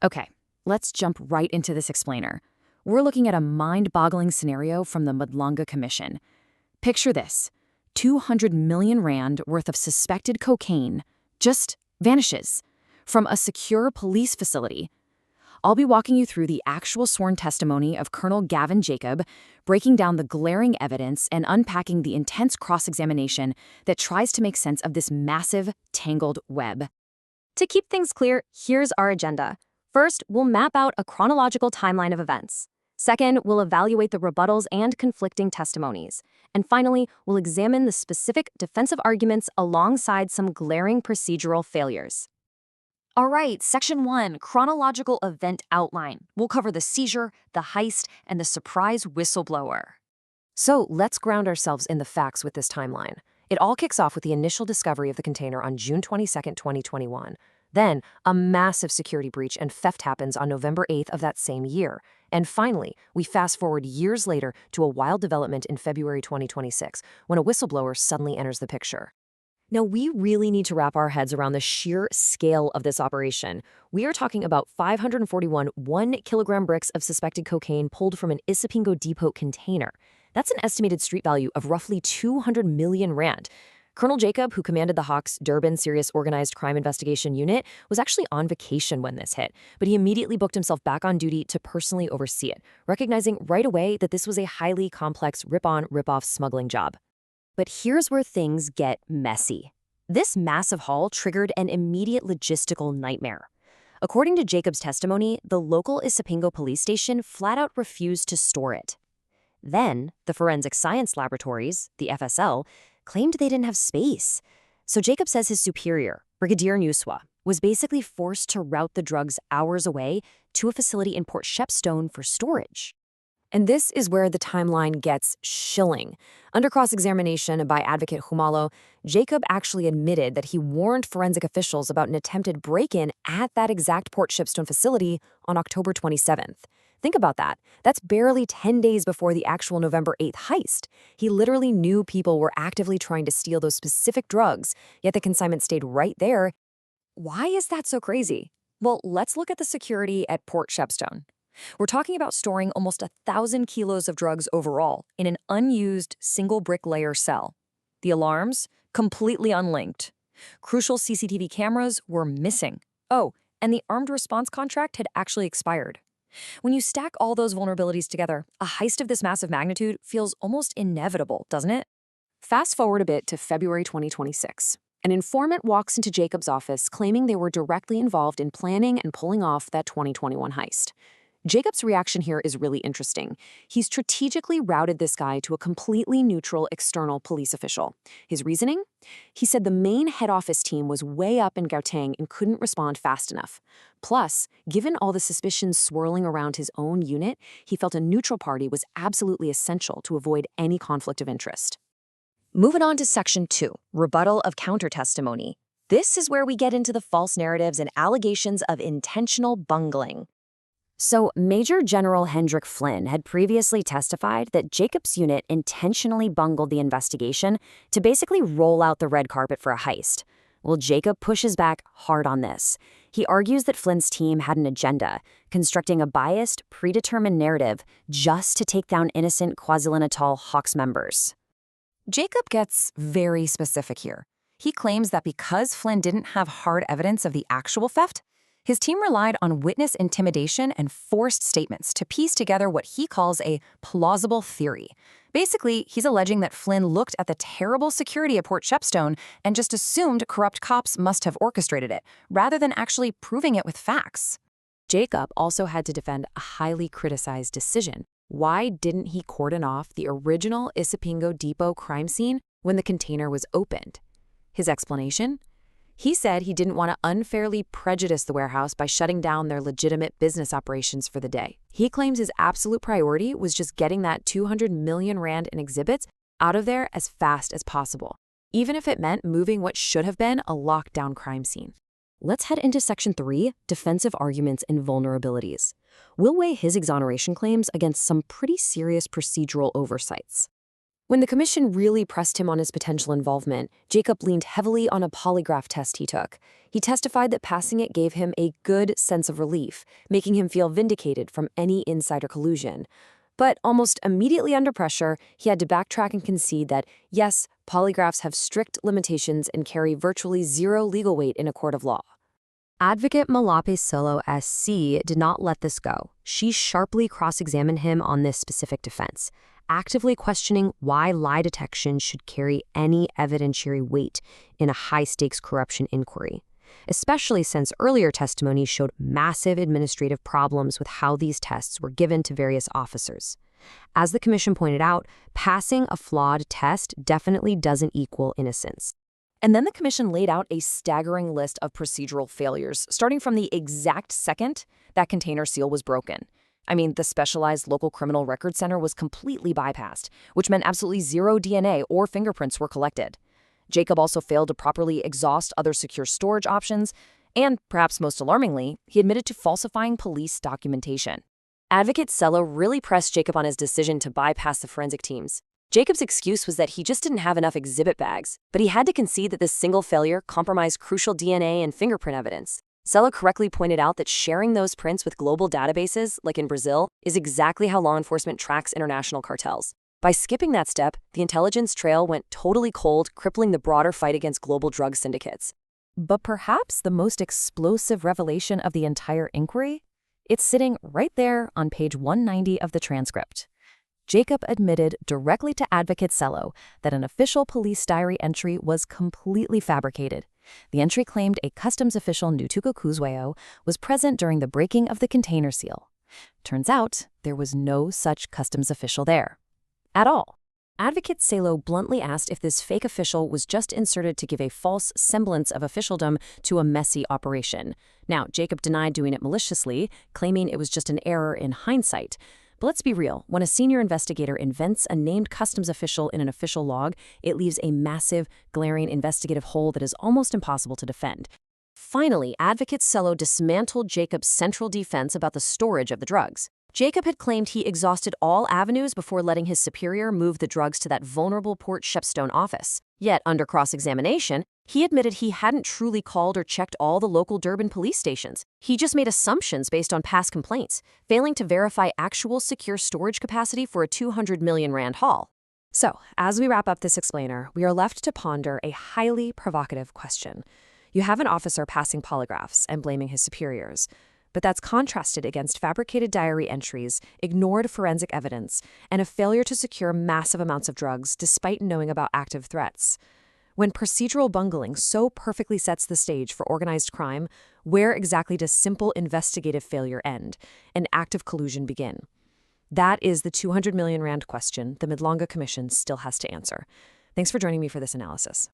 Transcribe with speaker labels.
Speaker 1: Okay, let's jump right into this explainer. We're looking at a mind-boggling scenario from the Madlanga Commission. Picture this: 200 million rand worth of suspected cocaine just vanishes from a secure police facility. I'll be walking you through the actual sworn testimony of Colonel Gavin Jacob, breaking down the glaring evidence and unpacking the intense cross-examination that tries to make sense of this massive, tangled web.
Speaker 2: To keep things clear, here's our agenda. First, we'll map out a chronological timeline of events. Second, we'll evaluate the rebuttals and conflicting testimonies. And finally, we'll examine the specific defensive arguments alongside some glaring procedural failures. All right, Section 1, Chronological Event Outline. We'll cover the seizure, the heist, and the surprise whistleblower.
Speaker 3: So let's ground ourselves in the facts with this timeline. It all kicks off with the initial discovery of the container on June 22, 2021. Then, a massive security breach and theft happens on November 8th of that same year. And finally, we fast forward years later to a wild development in February 2026, when a whistleblower suddenly enters the picture. Now, we really need to wrap our heads around the sheer scale of this operation. We are talking about 541 1-kilogram bricks of suspected cocaine pulled from an Isipingo depot container. That's an estimated street value of roughly 200 million rand. Colonel Jacob, who commanded the Hawks Durban Serious Organized Crime Investigation Unit, was actually on vacation when this hit, but he immediately booked himself back on duty to personally oversee it, recognizing right away that this was a highly complex rip-on, rip-off smuggling job. But here's where things get messy. This massive haul triggered an immediate logistical nightmare. According to Jacob's testimony, the local Isipingo police station flat out refused to store it. Then, the Forensic Science Laboratories, the FSL, claimed they didn't have space. So Jacob says his superior, Brigadier Nuswa, was basically forced to route the drugs hours away to a facility in Port Shepstone for storage. And this is where the timeline gets chilling. Under cross-examination by advocate Humalo, Jacob actually admitted that he warned forensic officials about an attempted break-in at that exact Port Shepstone facility on October 27th. Think about that. That's barely 10 days before the actual November 8th heist. He literally knew people were actively trying to steal those specific drugs, yet the consignment stayed right there. Why is that so crazy? Well, let's look at the security at Port Shepstone. We're talking about storing almost 1,000 kilos of drugs overall in an unused single brick layer cell. The alarms, completely unlinked. Crucial CCTV cameras were missing. Oh, and the armed response contract had actually expired. When you stack all those vulnerabilities together, a heist of this massive magnitude feels almost inevitable, doesn't it? Fast forward a bit to February 2026. An informant walks into Jacob's office claiming they were directly involved in planning and pulling off that 2021 heist. Jacob's reaction here is really interesting. He strategically routed this guy to a completely neutral external police official. His reasoning? He said the main head office team was way up in Gauteng and couldn't respond fast enough. Plus, given all the suspicions swirling around his own unit, he felt a neutral party was absolutely essential to avoid any conflict of interest. Moving on to Section 2, Rebuttal of Counter-Testimony. This is where we get into the false narratives and allegations of intentional bungling. So, Major General Hendrik Flynn had previously testified that Jacob's unit intentionally bungled the investigation to basically roll out the red carpet for a heist. Well, Jacob pushes back hard on this. He argues that Flynn's team had an agenda, constructing a biased, predetermined narrative just to take down innocent KwaZulu-Natal Hawks members. Jacob gets very specific here. He claims that because Flynn didn't have hard evidence of the actual theft, his team relied on witness intimidation and forced statements to piece together what he calls a plausible theory. Basically, he's alleging that Flynn looked at the terrible security at Port Shepstone and just assumed corrupt cops must have orchestrated it, rather than actually proving it with facts. Jacob also had to defend a highly criticized decision. Why didn't he cordon off the original Isipingo depot crime scene when the container was opened? His explanation? He said he didn't want to unfairly prejudice the warehouse by shutting down their legitimate business operations for the day. He claims his absolute priority was just getting that 200 million rand in exhibits out of there as fast as possible, even if it meant moving what should have been a lockdown crime scene. Let's head into Section 3, Defensive Arguments and Vulnerabilities. We'll weigh his exoneration claims against some pretty serious procedural oversights. When the commission really pressed him on his potential involvement, Jacob leaned heavily on a polygraph test he took. He testified that passing it gave him a good sense of relief, making him feel vindicated from any insider collusion. But almost immediately under pressure, he had to backtrack and concede that, yes, polygraphs have strict limitations and carry virtually zero legal weight in a court of law.
Speaker 2: Advocate Malape Solo SC did not let this go. She sharply cross-examined him on this specific defense, actively questioning why lie detection should carry any evidentiary weight in a high-stakes corruption inquiry, especially since earlier testimony showed massive administrative problems with how these tests were given to various officers. As the commission pointed out, passing a flawed test definitely doesn't equal innocence.
Speaker 1: And then the commission laid out a staggering list of procedural failures, starting from the exact second that container seal was broken. I mean, the specialized local criminal record center was completely bypassed, which meant absolutely zero DNA or fingerprints were collected. Jacob also failed to properly exhaust other secure storage options, and, perhaps most alarmingly, he admitted to falsifying police documentation. Advocate Sello really pressed Jacob on his decision to bypass the forensic teams. Jacob's excuse was that he just didn't have enough exhibit bags, but he had to concede that this single failure compromised crucial DNA and fingerprint evidence. Sello correctly pointed out that sharing those prints with global databases, like in Brazil, is exactly how law enforcement tracks international cartels. By skipping that step, the intelligence trail went totally cold, crippling the broader fight against global drug syndicates. But perhaps the most explosive revelation of the entire inquiry? It's sitting right there on page 190 of the transcript. Jacob admitted directly to Advocate Sello that an official police diary entry was completely fabricated. The entry claimed a customs official Nutuko Kuzweo was present during the breaking of the container seal. Turns out, there was no such customs official there. At all. Advocate Sello bluntly asked if this fake official was just inserted to give a false semblance of officialdom to a messy operation. Now, Jacob denied doing it maliciously, claiming it was just an error in hindsight. But let's be real, when a senior investigator invents a named customs official in an official log, it leaves a massive, glaring investigative hole that is almost impossible to defend. Finally, Advocate Sello dismantled Jacob's central defense about the storage of the drugs. Jacob had claimed he exhausted all avenues before letting his superior move the drugs to that vulnerable Port Shepstone office. Yet, under cross-examination, he admitted he hadn't truly called or checked all the local Durban police stations. He just made assumptions based on past complaints, failing to verify actual secure storage capacity for a 200 million rand haul. So, as we wrap up this explainer, we are left to ponder a highly provocative question. You have an officer passing polygraphs and blaming his superiors, but that's contrasted against fabricated diary entries, ignored forensic evidence, and a failure to secure massive amounts of drugs despite knowing about active threats. When procedural bungling so perfectly sets the stage for organized crime, where exactly does simple investigative failure end and active collusion begin? That is the 200 million rand question the Madlanga Commission still has to answer. Thanks for joining me for this analysis.